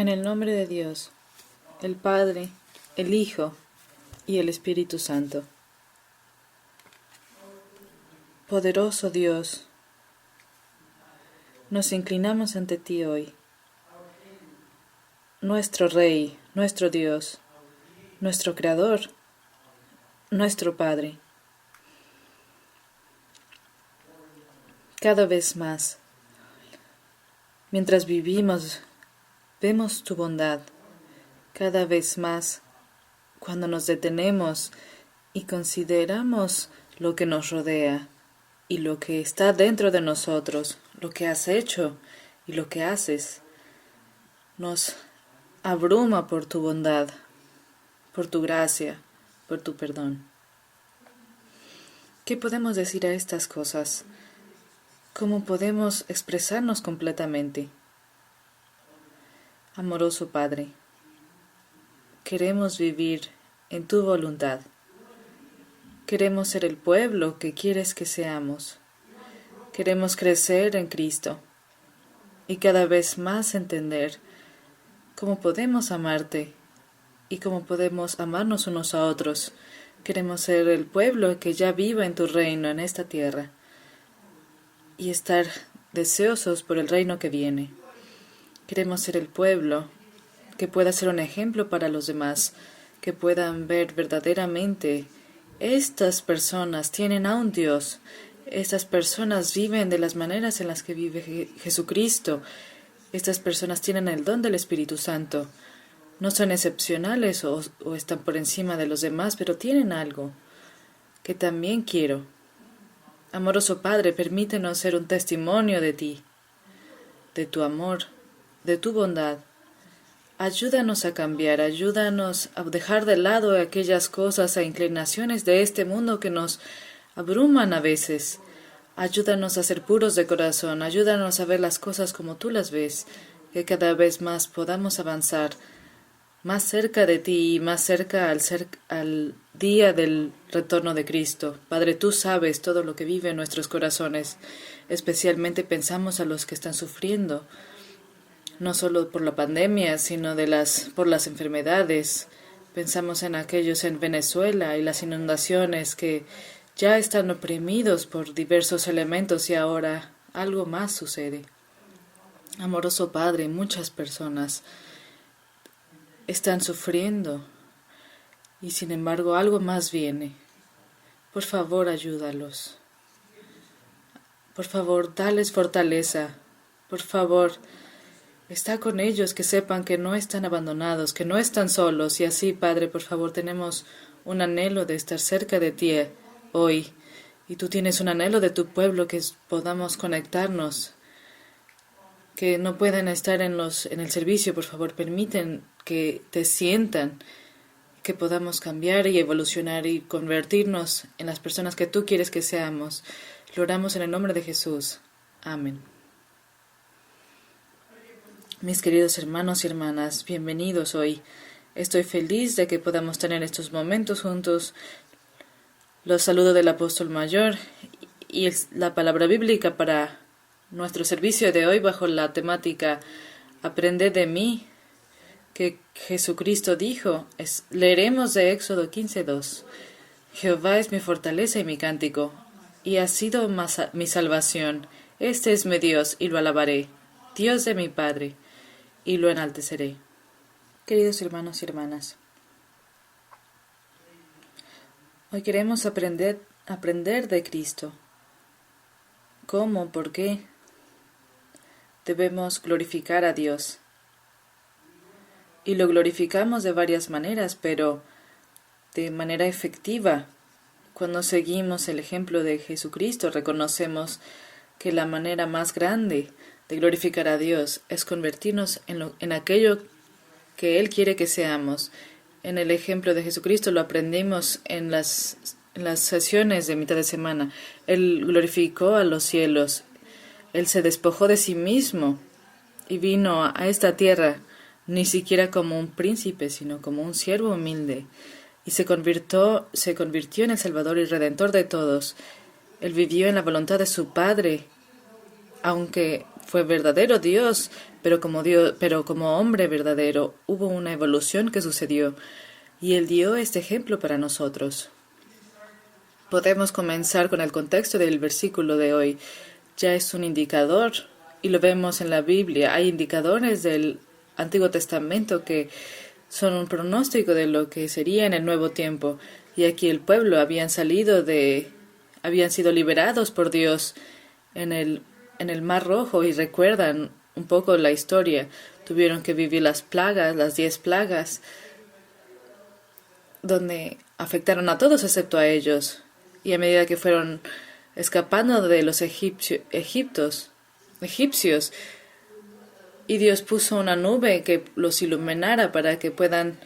En el nombre de Dios, el Padre, el Hijo y el Espíritu Santo. Poderoso Dios, nos inclinamos ante ti hoy, nuestro Rey, nuestro Dios, nuestro Creador, nuestro Padre. Cada vez más, mientras vivimos, vemos tu bondad. Cada vez más, cuando nos detenemos y consideramos lo que nos rodea y lo que está dentro de nosotros, lo que has hecho y lo que haces, nos abruma por tu bondad, por tu gracia, por tu perdón. ¿Qué podemos decir a estas cosas? ¿Cómo podemos expresarnos completamente? Amoroso Padre, queremos vivir en tu voluntad. Queremos ser el pueblo que quieres que seamos. Queremos crecer en Cristo y cada vez más entender cómo podemos amarte y cómo podemos amarnos unos a otros. Queremos ser el pueblo que ya viva en tu reino en esta tierra y estar deseosos por el reino que viene. Queremos ser el pueblo que pueda ser un ejemplo para los demás, que puedan ver verdaderamente estas personas tienen a un Dios. Estas personas viven de las maneras en las que vive Jesucristo. Estas personas tienen el don del Espíritu Santo. No son excepcionales o están por encima de los demás, pero tienen algo que también quiero. Amoroso Padre, permítenos ser un testimonio de ti, de tu amor, de tu bondad. Ayúdanos a cambiar, ayúdanos a dejar de lado aquellas cosas e inclinaciones de este mundo que nos abruman a veces. Ayúdanos a ser puros de corazón, ayúdanos a ver las cosas como tú las ves, que cada vez más podamos avanzar más cerca de ti y más cerca al día del retorno de Cristo. Padre, tú sabes todo lo que vive en nuestros corazones, especialmente pensamos a los que están sufriendo, no solo por la pandemia, sino por las enfermedades. Pensamos en aquellos en Venezuela y las inundaciones que ya están oprimidos por diversos elementos y ahora algo más sucede. Amoroso Padre, muchas personas están sufriendo y sin embargo algo más viene. Por favor, ayúdalos. Por favor, dales fortaleza. Por favor, está con ellos, que sepan que no están abandonados, que no están solos. Y así, Padre, por favor, tenemos un anhelo de estar cerca de ti hoy. Y tú tienes un anhelo de tu pueblo, que podamos conectarnos, que no puedan estar en el servicio. Por favor, permiten que te sientan, que podamos cambiar y evolucionar y convertirnos en las personas que tú quieres que seamos. Lo oramos en el nombre de Jesús. Amén. Mis queridos hermanos y hermanas, bienvenidos hoy. Estoy feliz de que podamos tener estos momentos juntos. Los saludo del apóstol mayor y la palabra bíblica para nuestro servicio de hoy bajo la temática Aprended de mí, que Jesucristo dijo. Leeremos de Éxodo 15:2. Jehová es mi fortaleza y mi cántico, y ha sido mi salvación. Este es mi Dios, y lo alabaré, Dios de mi Padre, y lo enalteceré. Queridos hermanos y hermanas, hoy queremos aprender de Cristo. ¿Cómo? ¿Por qué? Debemos glorificar a Dios. Y lo glorificamos de varias maneras, pero de manera efectiva. Cuando seguimos el ejemplo de Jesucristo, reconocemos que la manera más grande de glorificar a Dios es convertirnos en aquello que Él quiere que seamos. En el ejemplo de Jesucristo lo aprendimos en las sesiones de mitad de semana. Él glorificó a los cielos. Él se despojó de sí mismo y vino a esta tierra ni siquiera como un príncipe, sino como un siervo humilde. Y se convirtió en el Salvador y Redentor de todos. Él vivió en la voluntad de su Padre, aunque fue verdadero Dios, pero como hombre verdadero, hubo una evolución que sucedió, y Él dio este ejemplo para nosotros. Podemos comenzar con el contexto del versículo de hoy. Ya es un indicador, y lo vemos en la Biblia. Hay indicadores del Antiguo Testamento que son un pronóstico de lo que sería en el nuevo tiempo. Y aquí el pueblo habían sido liberados por Dios en el Mar Rojo, y recuerdan un poco la historia. Tuvieron que vivir las plagas, las 10 plagas, donde afectaron a todos excepto a ellos. Y a medida que fueron escapando de los egipcios, y Dios puso una nube que los iluminara para que puedan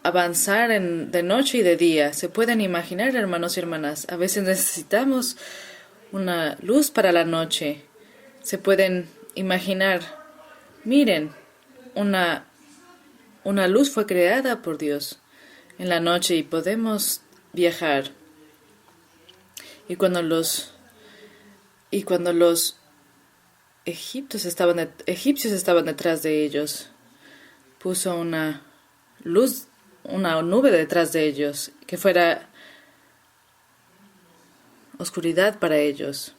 avanzar de noche y de día. Se pueden imaginar, hermanos y hermanas, a veces necesitamos una luz para la noche. Se pueden imaginar, miren, una luz fue creada por Dios en la noche y podemos viajar. Y cuando los egipcios estaban detrás de ellos, puso una luz, una nube detrás de ellos, que fuera oscuridad para ellos.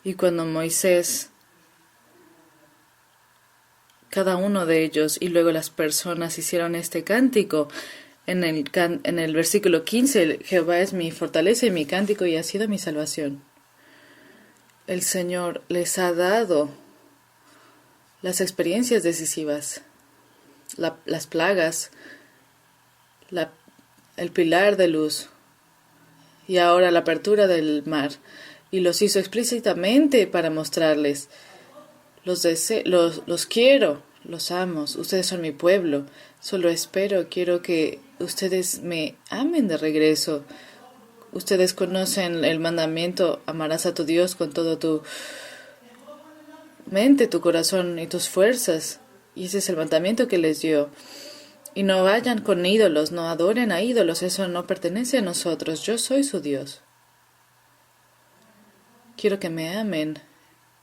Y cuando Moisés, cada uno de ellos y luego las personas hicieron este cántico, en el versículo 15, Jehová es mi fortaleza y mi cántico y ha sido mi salvación. El Señor les ha dado las experiencias decisivas, las plagas, el pilar de luz y ahora la apertura del mar. Y los hizo explícitamente para mostrarles, los quiero, los amo, ustedes son mi pueblo, quiero que ustedes me amen de regreso. Ustedes conocen el mandamiento, amarás a tu Dios con todo tu mente, tu corazón y tus fuerzas. Y ese es el mandamiento que les dio. Y no vayan con ídolos, no adoren a ídolos, eso no pertenece a nosotros, yo soy su Dios. Quiero que me amen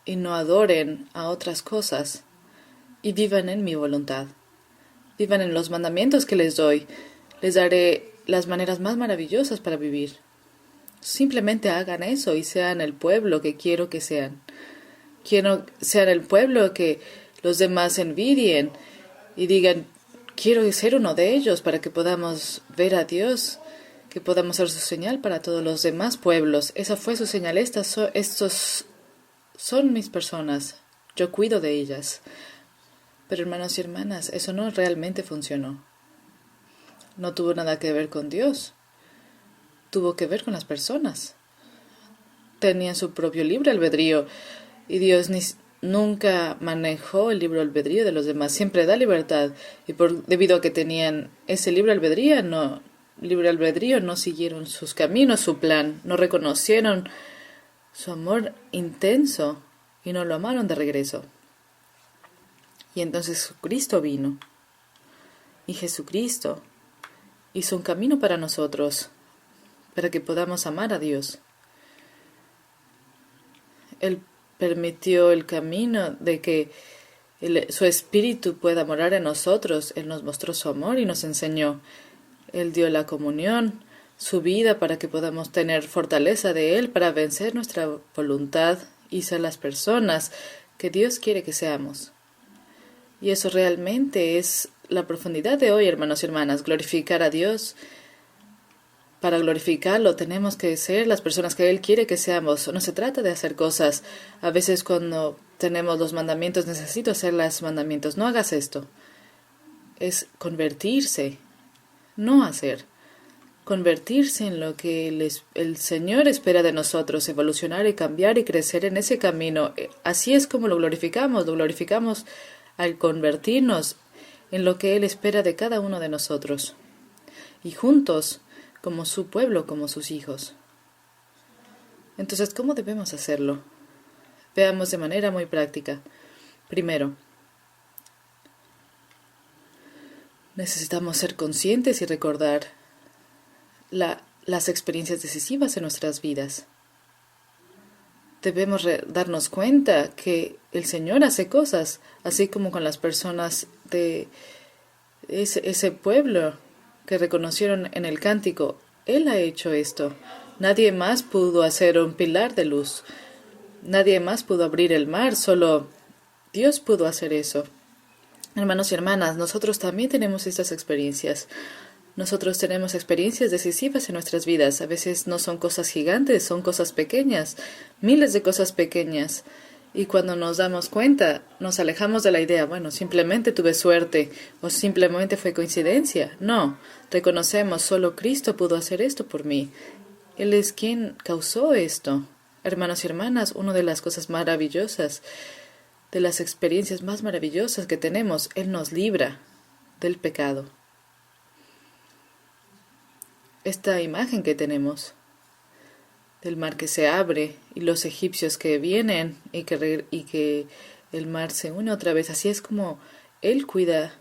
y no adoren a otras cosas y vivan en mi voluntad. Vivan en los mandamientos que les doy. Les daré las maneras más maravillosas para vivir. Simplemente hagan eso y sean el pueblo que quiero que sean. Quiero sean el pueblo que los demás envidien y digan, quiero ser uno de ellos para que podamos ver a Dios, que podamos ser su señal para todos los demás pueblos. Esa fue su señal. Estos son mis personas. Yo cuido de ellas. Pero hermanos y hermanas, eso no realmente funcionó. No tuvo nada que ver con Dios. Tuvo que ver con las personas. Tenían su propio libre albedrío y Dios nunca manejó el libre albedrío de los demás. Siempre da libertad y debido a que tenían ese libre albedrío, no siguieron sus caminos, su plan, no reconocieron su amor intenso y no lo amaron de regreso. Y entonces Jesucristo vino y Jesucristo hizo un camino para nosotros, para que podamos amar a Dios. Él permitió el camino de que su Espíritu pueda morar en nosotros. Él nos mostró su amor y nos enseñó. Él dio la comunión, su vida, para que podamos tener fortaleza de Él, para vencer nuestra voluntad y ser las personas que Dios quiere que seamos. Y eso realmente es la profundidad de hoy, hermanos y hermanas, glorificar a Dios. Para glorificarlo tenemos que ser las personas que Él quiere que seamos. No se trata de hacer cosas. A veces cuando tenemos los mandamientos, necesito hacer los mandamientos. No hagas esto. Es convertirse, no hacer. Convertirse en lo que el Señor espera de nosotros, evolucionar y cambiar y crecer en ese camino. Así es como lo glorificamos al convertirnos en lo que Él espera de cada uno de nosotros. Y juntos, como su pueblo, como sus hijos. Entonces, ¿cómo debemos hacerlo? Veamos de manera muy práctica. Primero, necesitamos ser conscientes y recordar las experiencias decisivas en nuestras vidas. debemos darnos cuenta que el Señor hace cosas, así como con las personas de ese pueblo que reconocieron en el cántico. Él ha hecho esto. Nadie más pudo hacer un pilar de luz. Nadie más pudo abrir el mar, solo Dios pudo hacer eso. Hermanos y hermanas, nosotros también tenemos estas experiencias. Nosotros tenemos experiencias decisivas en nuestras vidas. A veces no son cosas gigantes, son cosas pequeñas, miles de cosas pequeñas. Y cuando nos damos cuenta, nos alejamos de la idea, bueno, simplemente tuve suerte o simplemente fue coincidencia. No, reconocemos, solo Cristo pudo hacer esto por mí. Él es quien causó esto. Hermanos y hermanas, una de las cosas maravillosas, de las experiencias más maravillosas que tenemos, Él nos libra del pecado. Esta imagen que tenemos del mar que se abre y los egipcios que vienen y que el mar se une otra vez, así es como Él cuida,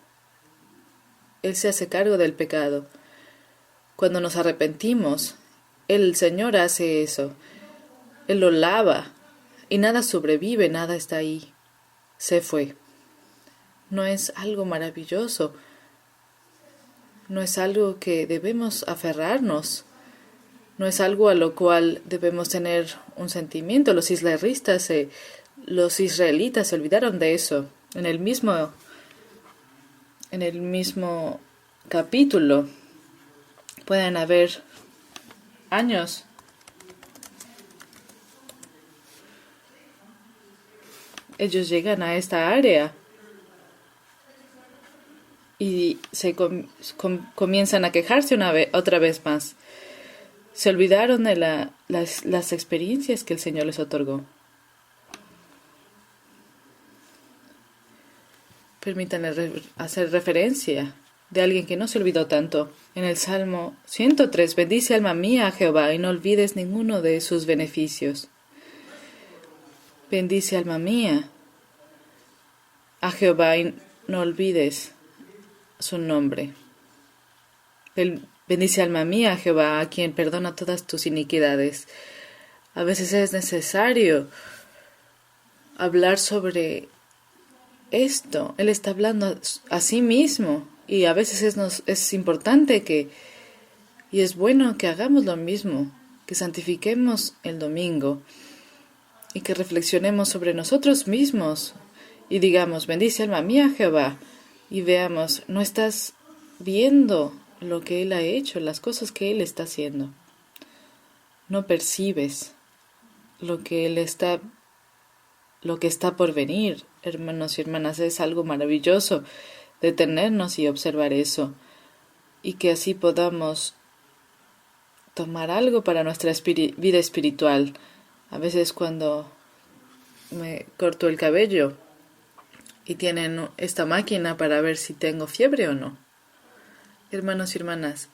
Él se hace cargo del pecado. Cuando nos arrepentimos, el Señor hace eso. Él lo lava y nada sobrevive, nada está ahí. Se fue. No es algo maravilloso. No es algo que debemos aferrarnos. No es algo a lo cual debemos tener un sentimiento. Los israelitas se olvidaron de eso. En el mismo capítulo pueden haber años ellos llegan a esta área y comienzan a quejarse otra vez más. Se olvidaron de las experiencias que el Señor les otorgó. Permítanme hacer referencia de alguien que no se olvidó tanto. En el Salmo 103, bendice alma mía a Jehová y no olvides ninguno de sus beneficios. Bendice alma mía a Jehová y no olvides su nombre. Bendice alma mía a Jehová, a quien perdona todas tus iniquidades. A veces es necesario hablar sobre esto. Él está hablando a sí mismo y a veces es importante y es bueno que hagamos lo mismo, que santifiquemos el domingo y que reflexionemos sobre nosotros mismos y digamos, bendice alma mía Jehová, y veamos, no estás viendo lo que Él ha hecho, las cosas que Él está haciendo. No percibes lo que está por venir, hermanos y hermanas. Es algo maravilloso detenernos y observar eso, y que así podamos tomar algo para nuestra vida espiritual. A veces cuando me corto el cabello y tienen esta máquina para ver si tengo fiebre o no. Hermanos y hermanas,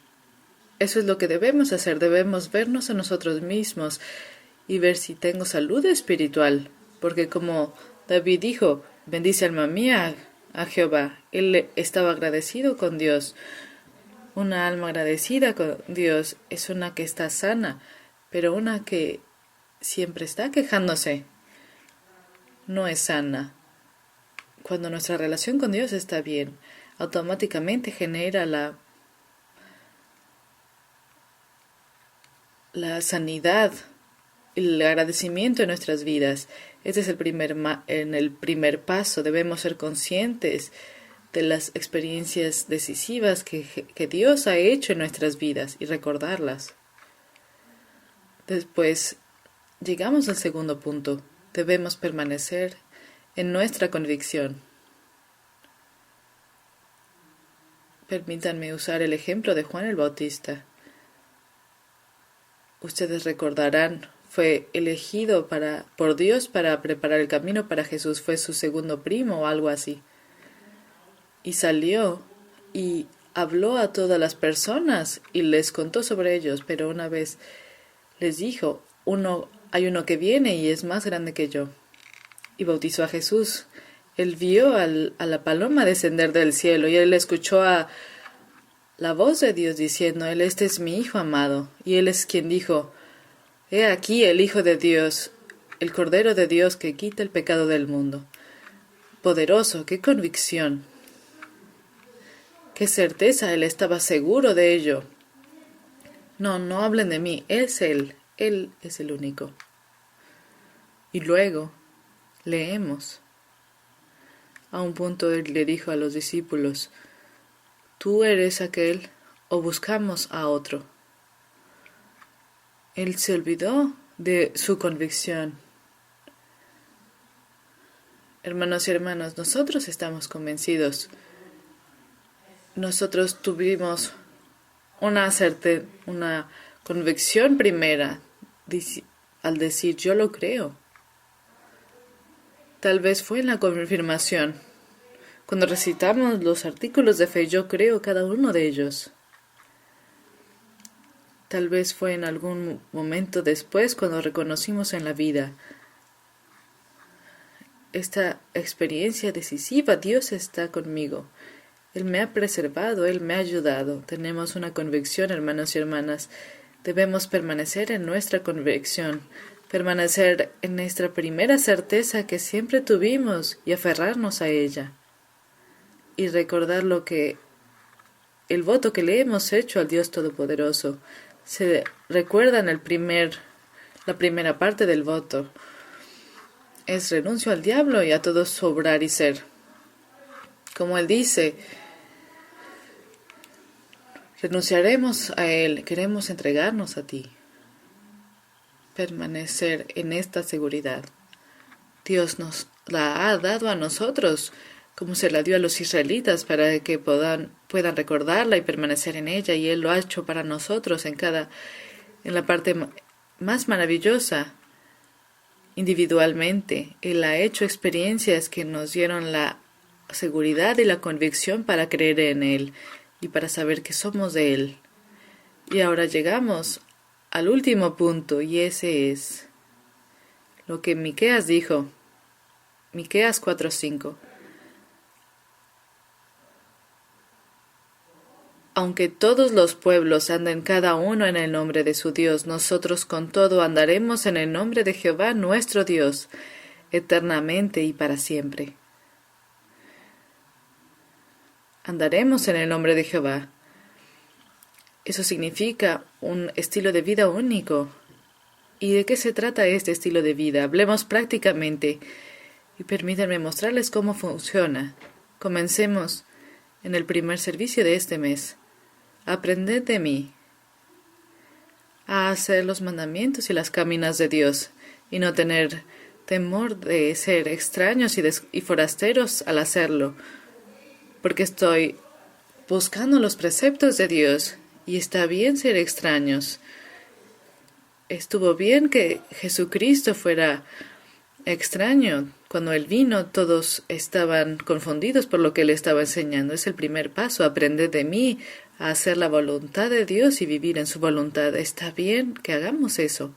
eso es lo que debemos hacer. Debemos vernos a nosotros mismos y ver si tengo salud espiritual. Porque como David dijo, bendice alma mía a Jehová. Él estaba agradecido con Dios. Una alma agradecida con Dios es una que está sana, pero una que siempre está quejándose no es sana. Cuando nuestra relación con Dios está bien, automáticamente genera la sanidad, el agradecimiento en nuestras vidas. Este es el primer paso. Debemos ser conscientes de las experiencias decisivas que Dios ha hecho en nuestras vidas y recordarlas. Después, llegamos al segundo punto. Debemos permanecer en nuestra convicción. Permítanme usar el ejemplo de Juan el Bautista. Ustedes recordarán, fue elegido por Dios para preparar el camino para Jesús. Fue su segundo primo o algo así. Y salió y habló a todas las personas y les contó sobre ellos. Pero una vez les dijo, hay uno que viene y es más grande que yo. Y bautizó a Jesús. Él vio a la paloma descender del cielo y él escuchó a la voz de Dios diciendo, este es mi Hijo amado. Y él es quien dijo, he aquí el Hijo de Dios. el Cordero de Dios que quita el pecado del mundo. Poderoso, qué convicción, qué certeza, él estaba seguro de ello. No, no hablen de mí, es él es el único. Y luego leemos. A un punto él le dijo a los discípulos, ¿tú eres aquel o buscamos a otro? Él se olvidó de su convicción. Hermanos y hermanas, nosotros estamos convencidos. Nosotros tuvimos una convicción primera al decir yo lo creo. Tal vez fue en la confirmación. Cuando recitamos los artículos de fe, yo creo cada uno de ellos. Tal vez fue en algún momento después cuando reconocimos en la vida esta experiencia decisiva, Dios está conmigo. Él me ha preservado, Él me ha ayudado. Tenemos una convicción, hermanos y hermanas. Debemos permanecer en nuestra convicción, permanecer en nuestra primera certeza que siempre tuvimos y aferrarnos a ella. Y recordar el voto que le hemos hecho al Dios Todopoderoso. Se recuerda en la primera parte del voto. Es renuncio al diablo y a todo su obrar y ser. Como él dice, renunciaremos a él, queremos entregarnos a ti. Permanecer en esta seguridad. Dios nos la ha dado a nosotros, como se la dio a los israelitas, para que puedan recordarla y permanecer en ella, y Él lo ha hecho para nosotros en la parte más maravillosa. Individualmente, Él ha hecho experiencias que nos dieron la seguridad y la convicción para creer en Él y para saber que somos de Él. Y ahora llegamos al último punto, y ese es lo que Miqueas dijo. Miqueas 4:5. Aunque todos los pueblos anden cada uno en el nombre de su Dios, nosotros con todo andaremos en el nombre de Jehová nuestro Dios, eternamente y para siempre. Andaremos en el nombre de Jehová. Eso significa un estilo de vida único. ¿Y de qué se trata este estilo de vida? Hablemos prácticamente y permítanme mostrarles cómo funciona. Comencemos en el primer servicio de este mes. Aprended de mí a hacer los mandamientos y las caminas de Dios y no tener temor de ser extraños y forasteros al hacerlo, porque estoy buscando los preceptos de Dios y está bien ser extraños. Estuvo bien que Jesucristo fuera extraño. Cuando Él vino, todos estaban confundidos por lo que Él estaba enseñando. Es el primer paso, aprender de mí a hacer la voluntad de Dios y vivir en su voluntad. Está bien que hagamos eso.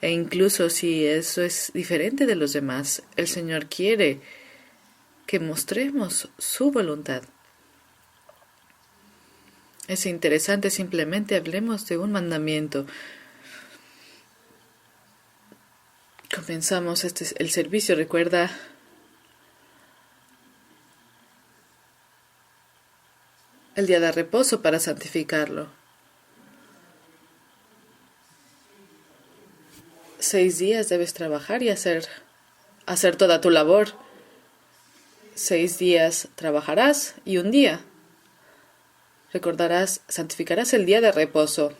E incluso si eso es diferente de los demás, el Señor quiere que mostremos su voluntad. Es interesante, simplemente hablemos de un mandamiento. Comenzamos el servicio, recuerda el día de reposo para santificarlo. 6 días debes trabajar y hacer toda tu labor. 6 días trabajarás y un día santificarás el día de reposo.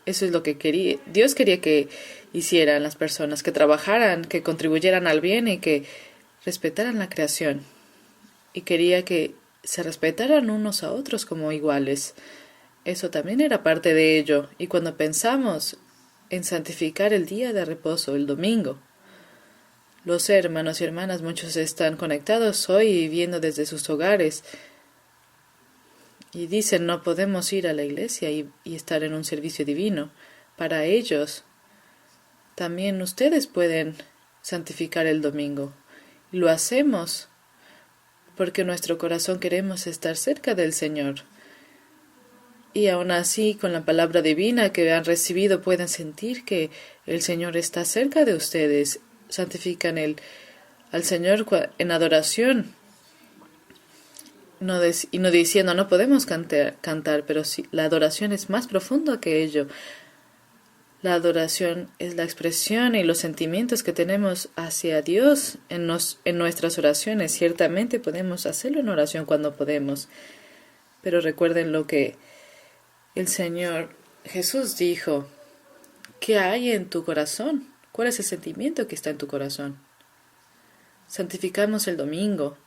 Eso es lo que Dios quería que hicieran las personas, que trabajaran, que contribuyeran al bien y que respetaran la creación. Y quería que se respetaran unos a otros como iguales. Eso también era parte de ello. Y cuando pensamos en santificar el día de reposo, el domingo, los hermanos y hermanas, muchos están conectados hoy y viendo desde sus hogares. Y dicen, no podemos ir a la iglesia y estar en un servicio divino. Para ellos, también ustedes pueden santificar el domingo. Y lo hacemos porque en nuestro corazón queremos estar cerca del Señor. Y aún así, con la palabra divina que han recibido, pueden sentir que el Señor está cerca de ustedes. Santifican al Señor en adoración. Y no diciendo, no podemos cantar, pero sí, la adoración es más profunda que ello. La adoración es la expresión y los sentimientos que tenemos hacia Dios en nuestras oraciones. Ciertamente podemos hacerlo en oración cuando podemos, pero recuerden lo que el Señor Jesús dijo. ¿Qué hay en tu corazón? ¿Cuál es el sentimiento que está en tu corazón? Santificamos el domingo.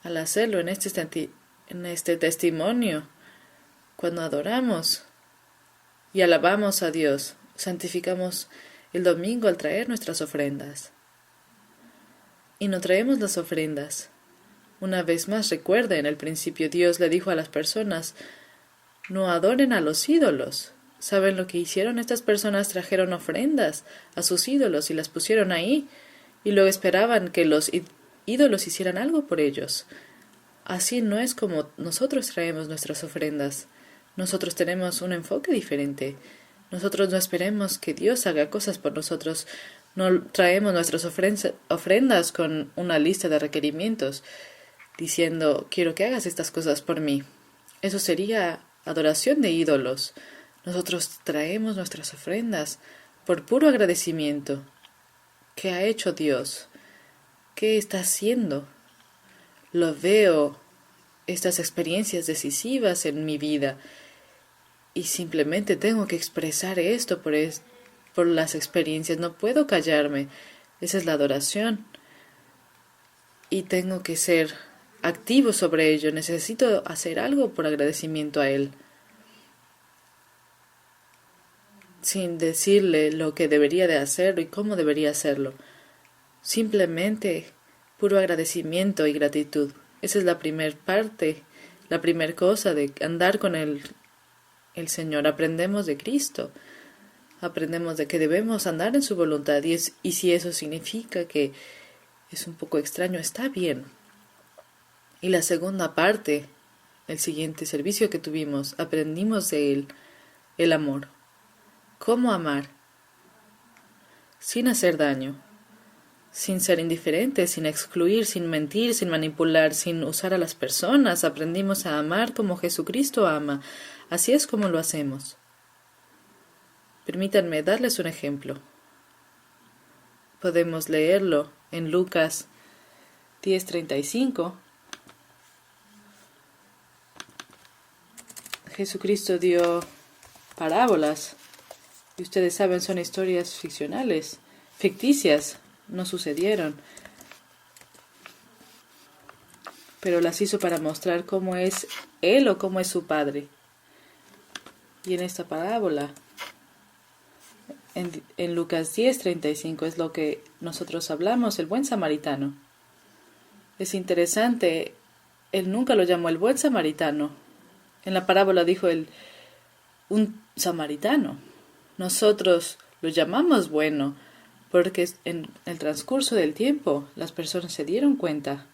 Al hacerlo en este testimonio, cuando adoramos y alabamos a Dios, santificamos el domingo al traer nuestras ofrendas. Y no traemos las ofrendas. Una vez más, recuerden, al principio Dios le dijo a las personas, no adoren a los ídolos. ¿Saben lo que hicieron? Estas personas trajeron ofrendas a sus ídolos y las pusieron ahí, y luego esperaban que los ídolos hicieran algo por ellos. Así no es como nosotros traemos nuestras ofrendas. Nosotros tenemos un enfoque diferente. Nosotros no esperemos que Dios haga cosas por nosotros. No traemos nuestras ofrendas con una lista de requerimientos, diciendo, quiero que hagas estas cosas por mí. Eso sería adoración de ídolos. Nosotros traemos nuestras ofrendas por puro agradecimiento. ¿Qué ha hecho Dios? ¿Qué está haciendo? Lo veo, estas experiencias decisivas en mi vida, y simplemente tengo que expresar esto por las experiencias. No puedo callarme. Esa es la adoración. Y tengo que ser activo sobre ello. Necesito hacer algo por agradecimiento a Él, sin decirle lo que debería de hacerlo y cómo debería hacerlo. Simplemente puro agradecimiento y gratitud. Esa es la primer parte, la primera cosa de andar con el Señor. Aprendemos de Cristo. Aprendemos de que debemos andar en su voluntad. Y si eso significa que es un poco extraño, está bien. Y la segunda parte, el siguiente servicio que tuvimos, aprendimos de Él el amor. ¿Cómo amar? Sin hacer daño, sin ser indiferente, sin excluir, sin mentir, sin manipular, sin usar a las personas. Aprendimos a amar como Jesucristo ama. Así es como lo hacemos. Permítanme darles un ejemplo. Podemos leerlo en Lucas 10:35. Jesucristo dio parábolas. Y ustedes saben, son historias ficticias, no sucedieron. Pero las hizo para mostrar cómo es Él o cómo es su Padre. Y en esta parábola, en Lucas 10:35, es lo que nosotros hablamos, el buen samaritano. Es interesante, Él nunca lo llamó el buen samaritano. En la parábola dijo un samaritano. Nosotros lo llamamos bueno porque en el transcurso del tiempo las personas se dieron cuenta.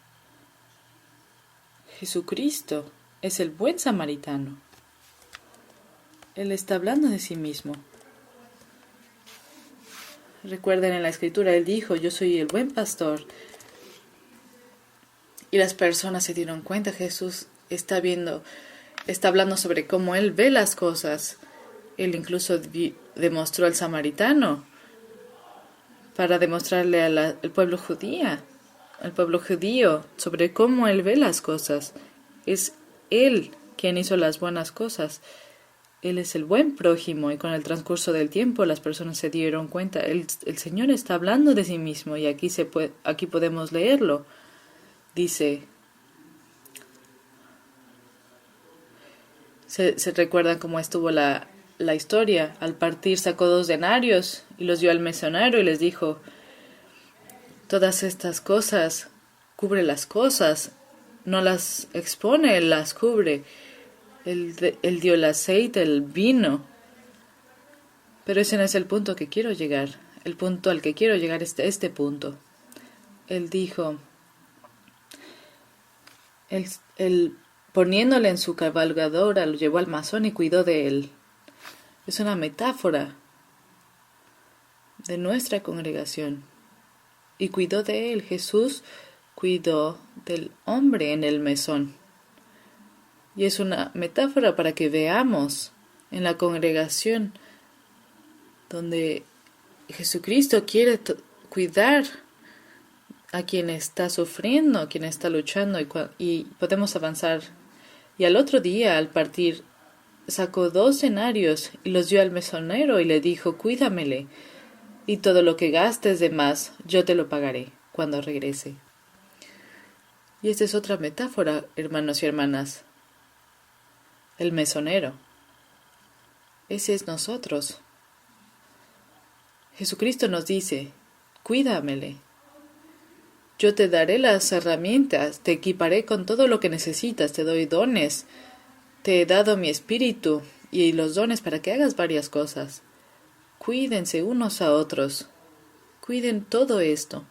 Jesucristo es el buen samaritano. Él está hablando de sí mismo. Recuerden, en la escritura Él dijo, yo soy el buen pastor. Y las personas se dieron cuenta. Jesús está hablando sobre cómo Él ve las cosas. Él incluso demostró al samaritano para demostrarle al pueblo judío sobre cómo Él ve las cosas. Es Él quien hizo las buenas cosas. Él es el buen prójimo, y con el transcurso del tiempo las personas se dieron cuenta. El Señor está hablando de sí mismo, y aquí podemos leerlo. Dice, se recuerdan cómo estuvo la historia. Al partir sacó 2 denarios y los dio al mesonario y les dijo, todas estas cosas, cubre las cosas, no las expone, Él las cubre. Él dio el aceite, el vino. Pero ese no es el punto que quiero llegar. El punto al que quiero llegar es este punto. Él dijo, el poniéndole en su cabalgadora, lo llevó al masón y cuidó de él. Es una metáfora de nuestra congregación. Y cuidó de él. Jesús cuidó del hombre en el mesón. Y es una metáfora para que veamos en la congregación donde Jesucristo quiere cuidar a quien está sufriendo, a quien está luchando, y podemos avanzar. Y al otro día, al partir, sacó 2 denarios y los dio al mesonero y le dijo: cuídamele, y todo lo que gastes de más yo te lo pagaré cuando regrese. Y esta es otra metáfora, hermanos y hermanas. El mesonero. Ese es nosotros. Jesucristo nos dice: cuídamele. Yo te daré las herramientas, te equiparé con todo lo que necesitas, te doy dones, te he dado mi espíritu y los dones para que hagas varias cosas. Cuídense unos a otros, cuiden todo esto,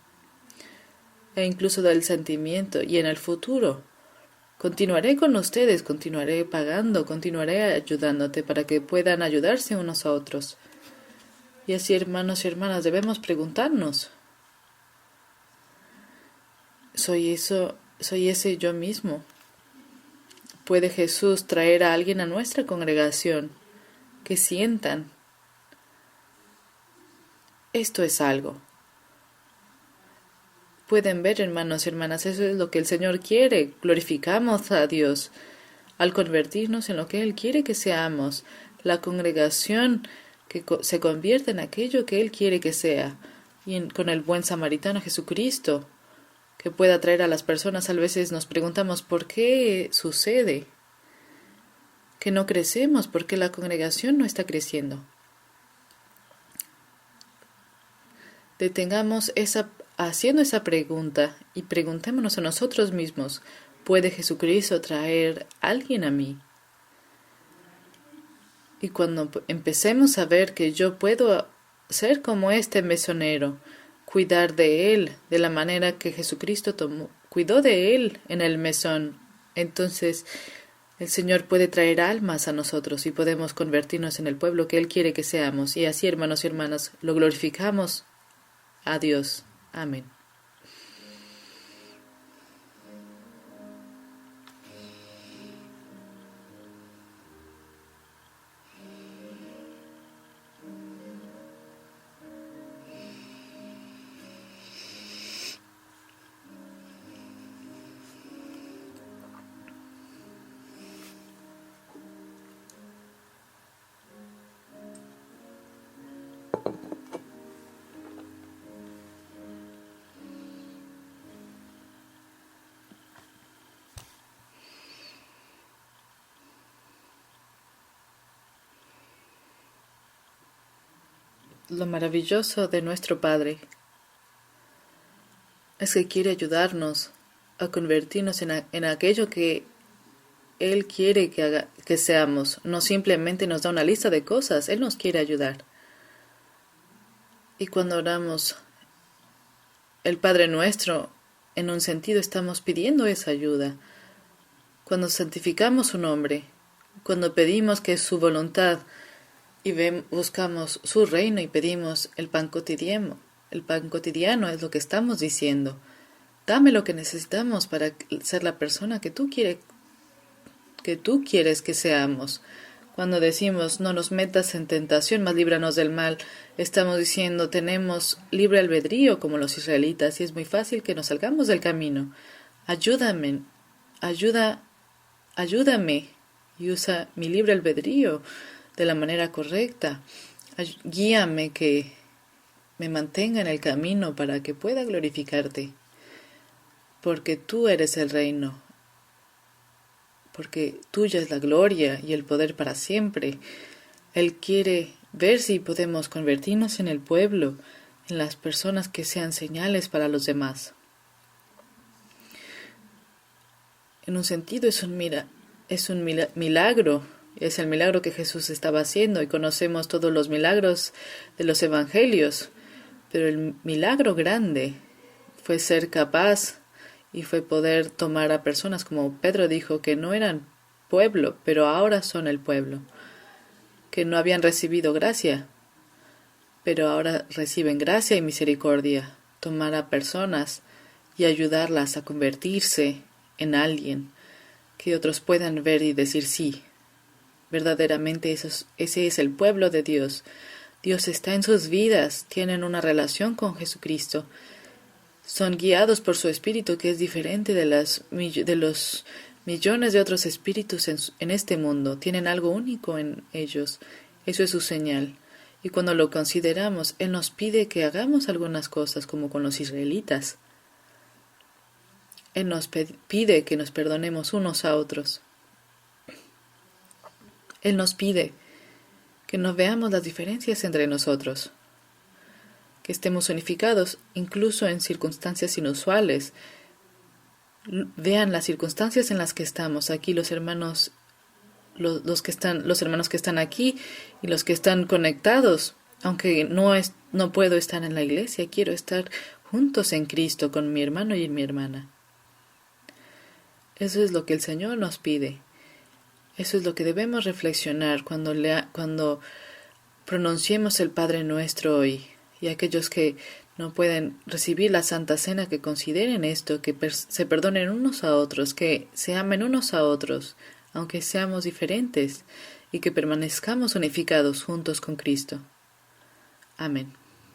e incluso del sentimiento, y en el futuro continuaré con ustedes, continuaré pagando, continuaré ayudándote para que puedan ayudarse unos a otros. Y así, hermanos y hermanas, debemos preguntarnos: ¿soy ese yo mismo? ¿Puede Jesús traer a alguien a nuestra congregación que sientan: esto es algo? Pueden ver, hermanos y hermanas, eso es lo que el Señor quiere. Glorificamos a Dios al convertirnos en lo que Él quiere que seamos. La congregación que se convierte en aquello que Él quiere que sea. Y con el buen samaritano Jesucristo, que pueda traer a las personas. A veces nos preguntamos por qué sucede que no crecemos, por qué la congregación no está creciendo. Detengamos haciendo esa pregunta y preguntémonos a nosotros mismos: ¿puede Jesucristo traer a alguien a mí? Y cuando empecemos a ver que yo puedo ser como este mesonero, cuidar de él de la manera que Jesucristo cuidó de él en el mesón, entonces el Señor puede traer almas a nosotros y podemos convertirnos en el pueblo que Él quiere que seamos. Y así, hermanos y hermanas, lo glorificamos a Dios. Amén. Lo maravilloso de nuestro Padre es que quiere ayudarnos a convertirnos en aquello que Él quiere que seamos. No simplemente nos da una lista de cosas, Él nos quiere ayudar. Y cuando oramos el Padre Nuestro, en un sentido estamos pidiendo esa ayuda. Cuando santificamos su nombre, cuando pedimos que es su voluntad y buscamos su reino y pedimos el pan cotidiano es lo que estamos diciendo. Dame lo que necesitamos para ser la persona que tú quieres que seamos. Cuando decimos no nos metas en tentación, mas líbranos del mal, estamos diciendo tenemos libre albedrío como los israelitas y es muy fácil que nos salgamos del camino. Ayúdame y usa mi libre albedrío de la manera correcta. Guíame que me mantenga en el camino para que pueda glorificarte. Porque tú eres el reino. Porque tuya es la gloria y el poder para siempre. Él quiere ver si podemos convertirnos en el pueblo, en las personas que sean señales para los demás. En un sentido es un milagro. Es el milagro que Jesús estaba haciendo y conocemos todos los milagros de los evangelios. Pero el milagro grande fue ser capaz y fue poder tomar a personas como Pedro dijo que no eran pueblo, pero ahora son el pueblo, que no habían recibido gracia, pero ahora reciben gracia y misericordia. Tomar a personas y ayudarlas a convertirse en alguien que otros puedan ver y decir sí, verdaderamente ese es el pueblo de Dios. Dios está en sus vidas, tienen una relación con Jesucristo, son guiados por su espíritu que es diferente de los millones de otros espíritus en este mundo, tienen algo único en ellos, eso es su señal. Y cuando lo consideramos, Él nos pide que hagamos algunas cosas como con los israelitas. Él nos pide que nos perdonemos unos a otros. Él nos pide que no veamos las diferencias entre nosotros, que estemos unificados incluso en circunstancias inusuales. Vean las circunstancias en las que estamos aquí los hermanos, los hermanos que están aquí y los que están conectados. Aunque no puedo estar en la iglesia, quiero estar juntos en Cristo con mi hermano y mi hermana. Eso es lo que el Señor nos pide. Eso es lo que debemos reflexionar cuando pronunciemos el Padre Nuestro hoy. Y aquellos que no pueden recibir la Santa Cena, que consideren esto, que se perdonen unos a otros, que se amen unos a otros, aunque seamos diferentes, y que permanezcamos unificados juntos con Cristo. Amén.